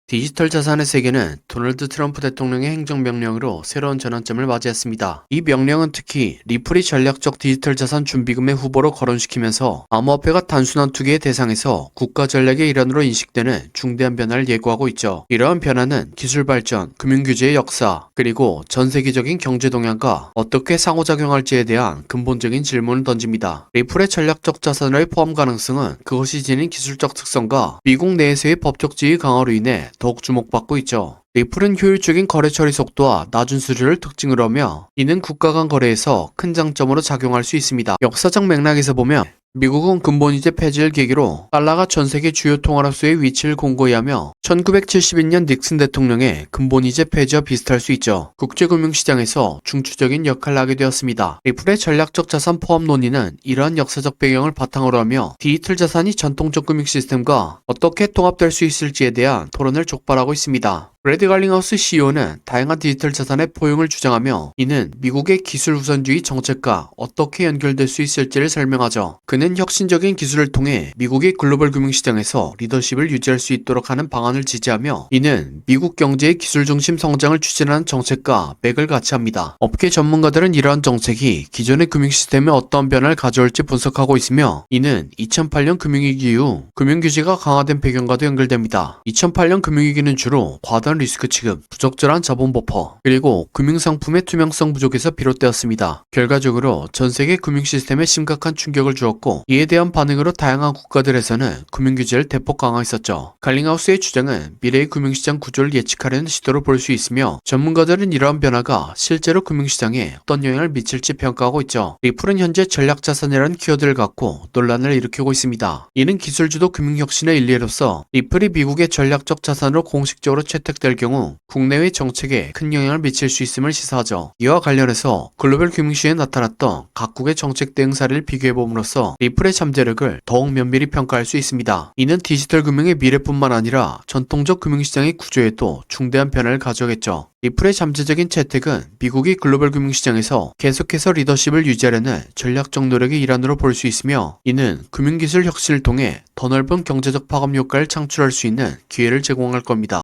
디지털 자산의 세계는 도널드 트럼프 대통령의 행정명령으로 새로운 전환점을 맞이했습니다. 이 명령은 특히 리플이 전략적 디지털 자산 준비금의 후보로 거론시키면서 암호화폐가 단순한 투기의 대상에서 국가 전략의 일환으로 인식되는 중대한 변화를 예고하고 있죠. 이러한 변화는 기술 발전, 금융 규제의 역사, 그리고 전 세계적인 경제 동향과 어떻게 상호작용할지에 대한 근본적인 질문을 던집니다. 리플의 전략적 자산의 포함 가능성은 그것이 지닌 기술적 특성과 미국 내에서의 법적 지위 강화로 인해 더욱 주목받고 있죠. 리플은 효율적인 거래 처리 속도와 낮은 수수료를 특징으로 하며 이는 국가 간 거래에서 큰 장점으로 작용할 수 있습니다. 역사적 맥락에서 보면 미국은 근본이제 폐지를 계기로 달러가 전 세계 주요 통화로서의 위치를 공고히 하며 1972년 닉슨 대통령의 근본이제 폐지와 비슷할 수 있죠. 국제금융시장에서 중추적인 역할을 하게 되었습니다. 리플의 전략적 자산 포함 논의는 이러한 역사적 배경을 바탕으로 하며 디지털 자산이 전통적 금융 시스템과 어떻게 통합될 수 있을지에 대한 토론을 촉발하고 있습니다. 브래드 갈링하우스 CEO는 다양한 디지털 자산의 포용을 주장하며 이는 미국의 기술 우선주의 정책과 어떻게 연결될 수 있을지를 설명하죠. 그는 혁신적인 기술을 통해 미국의 글로벌 금융시장에서 리더십을 유지할 수 있도록 하는 방안을 지지하며 이는 미국 경제의 기술 중심 성장을 추진하는 정책과 맥을 같이 합니다. 업계 전문가들은 이러한 정책이 기존의 금융 시스템에 어떤 변화를 가져올지 분석하고 있으며 이는 2008년 금융위기 이후 금융 규제가 강화된 배경과도 연결됩니다. 2008년 금융위기는 주로 과도한 리스크 취급, 부적절한 자본 버퍼, 그리고 금융상품의 투명성 부족에서 비롯되었습니다. 결과적으로 전 세계 금융 시스템에 심각한 충격을 주었고 이에 대한 반응으로 다양한 국가들에서는 금융 규제를 대폭 강화했었죠. 갈링하우스의 주장은 미래의 금융시장 구조를 예측하려는 시도로 볼 수 있으며 전문가들은 이러한 변화가 실제로 금융시장에 어떤 영향을 미칠지 평가하고 있죠. 리플은 현재 전략자산이라는 키워드를 갖고 논란을 일으키고 있습니다. 이는 기술주도 금융혁신의 일례로서 리플이 미국의 전략적 자산으로 공식적으로 채택될 경우 국내외 정책에 큰 영향을 미칠 수 있음을 시사하죠. 이와 관련해서 글로벌 금융시에 나타났던 각국의 정책 대응 사례를 비교해봄으로써 리플의 잠재력을 더욱 면밀히 평가할 수 있습니다. 이는 디지털 금융의 미래뿐만 아니라 전통적 금융시장의 구조에도 중대한 변화를 가져오겠죠. 리플의 잠재적인 채택은 미국이 글로벌 금융시장에서 계속해서 리더십을 유지하려는 전략적 노력의 일환으로 볼 수 있으며 이는 금융기술 혁신을 통해 더 넓은 경제적 파급 효과를 창출할 수 있는 기회를 제공할 겁니다.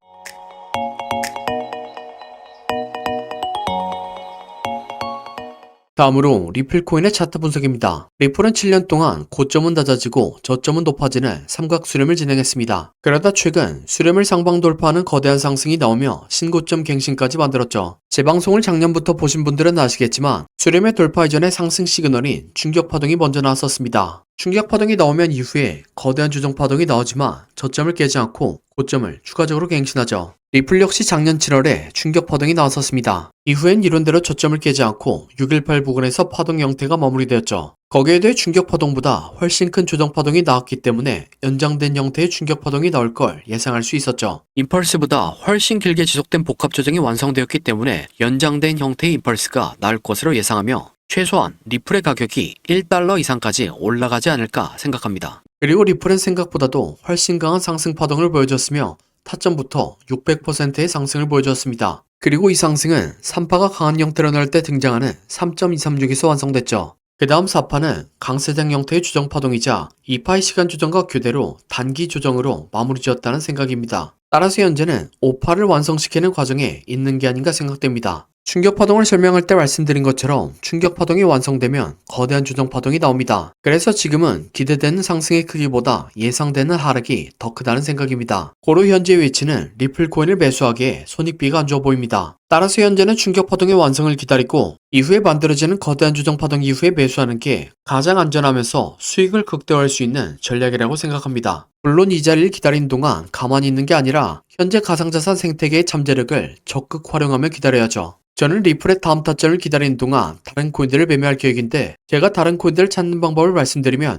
다음으로 리플코인의 차트 분석입니다. 리플은 7년 동안 고점은 낮아지고 저점은 높아지는 삼각 수렴을 진행했습니다. 그러다 최근 수렴을 상방 돌파하는 거대한 상승이 나오며 신고점 갱신까지 만들었죠. 제 방송을 작년부터 보신 분들은 아시겠지만 수렴의 돌파 이전의 상승 시그널인 충격파동이 먼저 나왔었습니다. 충격파동이 나오면 이후에 거대한 조정파동이 나오지만 저점을 깨지 않고 고점을 추가적으로 갱신하죠. 리플 역시 작년 7월에 충격파동이 나왔었습니다. 이후엔 이론대로 저점을 깨지 않고 618 부근에서 파동 형태가 마무리되었죠. 거기에 대해 충격파동보다 훨씬 큰 조정파동이 나왔기 때문에 연장된 형태의 충격파동이 나올 걸 예상할 수 있었죠. 임펄스보다 훨씬 길게 지속된 복합조정이 완성되었기 때문에 연장된 형태의 임펄스가 나올 것으로 예상하며 최소한 리플의 가격이 1달러 이상까지 올라가지 않을까 생각합니다. 그리고 리플은 생각보다도 훨씬 강한 상승 파동을 보여줬으며 타점부터 600%의 상승을 보여줬습니다. 그리고 이 상승은 3파가 강한 형태로 나올 때 등장하는 3.236에서 완성됐죠. 그 다음 4파는 강세장 형태의 조정 파동이자 2파의 시간 조정과 교대로 단기 조정으로 마무리 지었다는 생각입니다. 따라서 현재는 5파를 완성시키는 과정에 있는 게 아닌가 생각됩니다. 충격파동을 설명할 때 말씀드린 것처럼 충격파동이 완성되면 거대한 조정파동이 나옵니다. 그래서 지금은 기대되는 상승의 크기보다 예상되는 하락이 더 크다는 생각입니다. 고로 현재 위치는 리플 코인을 매수하기에 손익비가 안 좋아 보입니다. 따라서 현재는 충격파동의 완성을 기다리고 이후에 만들어지는 거대한 조정파동 이후에 매수하는 게 가장 안전하면서 수익을 극대화할 수 있는 전략이라고 생각합니다. 물론 이 자리를 기다리는 동안 가만히 있는 게 아니라 현재 가상자산 생태계의 잠재력을 적극 활용하며 기다려야죠. 저는 리플의 다음 타점을 기다리는 동안 다른 코인들을 매매할 계획인데 제가 다른 코인들을 찾는 방법을 말씀드리면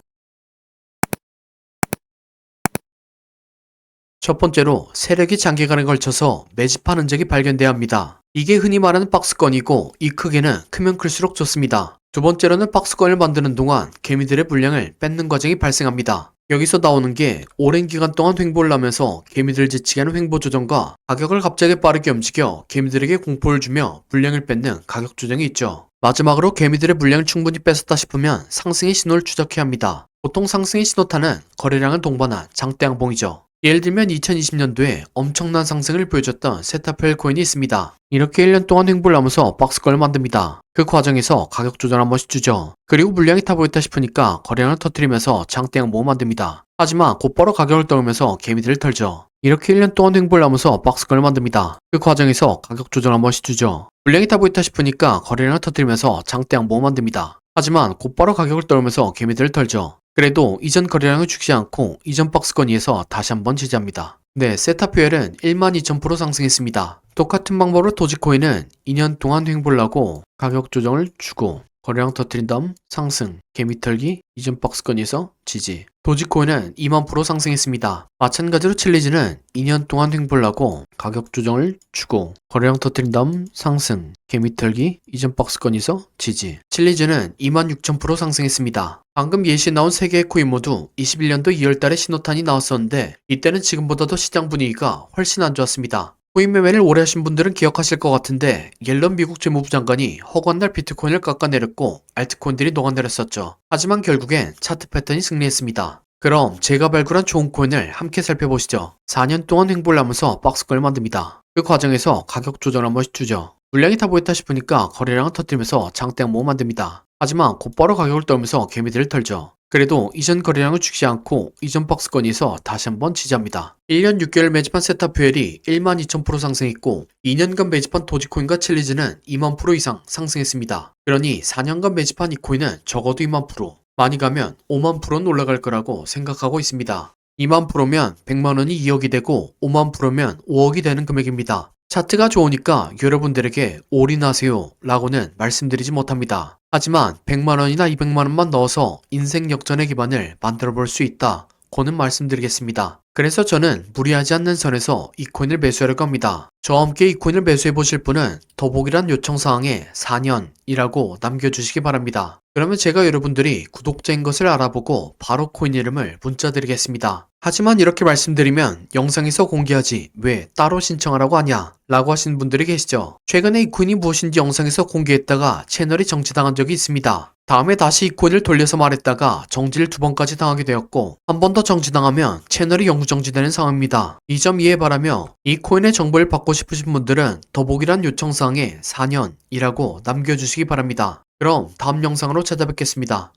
첫 번째로 세력이 장기간에 걸쳐서 매집한 흔적이 발견돼야 합니다. 이게 흔히 말하는 박스권이고 이 크기는 크면 클수록 좋습니다. 두 번째로는 박스권을 만드는 동안 개미들의 물량을 뺏는 과정이 발생합니다. 여기서 나오는 게 오랜 기간 동안 횡보를 하면서 개미들을 지치게 하는 횡보 조정과 가격을 갑자기 빠르게 움직여 개미들에게 공포를 주며 물량을 뺏는 가격 조정이 있죠. 마지막으로 개미들의 물량을 충분히 뺏었다 싶으면 상승의 신호를 추적해야 합니다. 보통 상승의 신호탄은 거래량을 동반한 장대 양봉이죠. 예를 들면 2020년도에 엄청난 상승을 보여줬던 세타펠 코인이 있습니다. 이렇게 1년 동안 횡보를 하면서 박스권을 만듭니다. 그 과정에서 가격 조절 한 번씩 주죠. 그리고 물량이 타 보였다 싶으니까 거래량을 터뜨리면서 장대양 모음 만듭니다. 하지만 곧바로 가격을 떨면서 개미들을 털죠. 이렇게 1년 동안 횡보를 하면서 박스권을 만듭니다. 그 과정에서 가격 조절 한 번씩 주죠. 물량이 타 보였다 싶으니까 거래량을 터뜨리면서 장대양 모음 만듭니다. 하지만 곧바로 가격을 떨면서 개미들을 털죠. 그래도 이전 거래량을 죽지 않고 이전 박스권 위에서 다시 한번 지지합니다. 네, 세타퓨엘은 12,000% 상승했습니다. 똑같은 방법으로 도지코인은 2년 동안 횡보를 하고 가격 조정을 주고 거래량 터뜨린 다음 상승, 개미 털기, 이전 박스권에서 지지. 도지코인은 20,000% 상승했습니다. 마찬가지로 칠리즈는 2년 동안 횡보를 하고 가격 조정을 주고 거래량 터뜨린 다음 상승, 개미 털기, 이전 박스권에서 지지. 칠리즈는 26,000% 상승했습니다. 방금 예시에 나온 3개의 코인 모두 21년도 2월달에 신호탄이 나왔었는데 이때는 지금보다도 시장 분위기가 훨씬 안 좋았습니다. 코인 매매를 오래 하신 분들은 기억하실 것 같은데 옐런 미국 재무부 장관이 허구한 날 비트코인을 깎아내렸고 알트코인들이 녹아내렸었죠. 하지만 결국엔 차트 패턴이 승리했습니다. 그럼 제가 발굴한 좋은 코인을 함께 살펴보시죠. 4년 동안 횡보를 하면서 박스권을 만듭니다. 그 과정에서 가격 조절 한 번씩 주죠. 물량이 타 보였다 싶으니까 거래량을 터뜨리면서 장대양 모음 만듭니다. 하지만 곧바로 가격을 떨면서 개미들을 털죠. 그래도 이전 거래량을 죽지 않고 이전 박스권에서 다시 한번 지지합니다. 1년 6개월 매집한 세타퓨엘이 12,000% 상승했고 2년간 매집한 도지코인과 칠리즈는 20,000% 이상 상승했습니다. 그러니 4년간 매집한 이 코인은 적어도 20,000%, 많이 가면 50,000%는 올라갈 거라고 생각하고 있습니다. 20,000%면 100만원이 2억이 되고 50,000%면 5억이 되는 금액입니다. 차트가 좋으니까 여러분들에게 올인하세요 라고는 말씀드리지 못합니다. 하지만 100만원이나 200만원만 넣어서 인생 역전의 기반을 만들어 볼 수 있다 고는 말씀드리겠습니다. 그래서 저는 무리하지 않는 선에서 이 코인을 매수하려고 합니다. 저와 함께 이 코인을 매수해 보실 분은 더보기란 요청사항에 4년이라고 남겨주시기 바랍니다. 그러면 제가 여러분들이 구독자인 것을 알아보고 바로 코인 이름을 문자 드리겠습니다. 하지만 이렇게 말씀드리면 영상에서 공개하지 왜 따로 신청하라고 하냐 라고 하시는 분들이 계시죠. 최근에 이 코인이 무엇인지 영상에서 공개했다가 채널이 정지당한 적이 있습니다. 다음에 다시 이 코인을 돌려서 말했다가 정지를 2번까지 당하게 되었고 한 번 더 정지당하면 채널이 영구 정지되는 상황입니다. 이 점 이해 바라며 이 코인의 정보를 받고 싶으신 분들은 더보기란 요청사항에 4년이라고 남겨주시기 바랍니다. 그럼 다음 영상으로 찾아뵙겠습니다.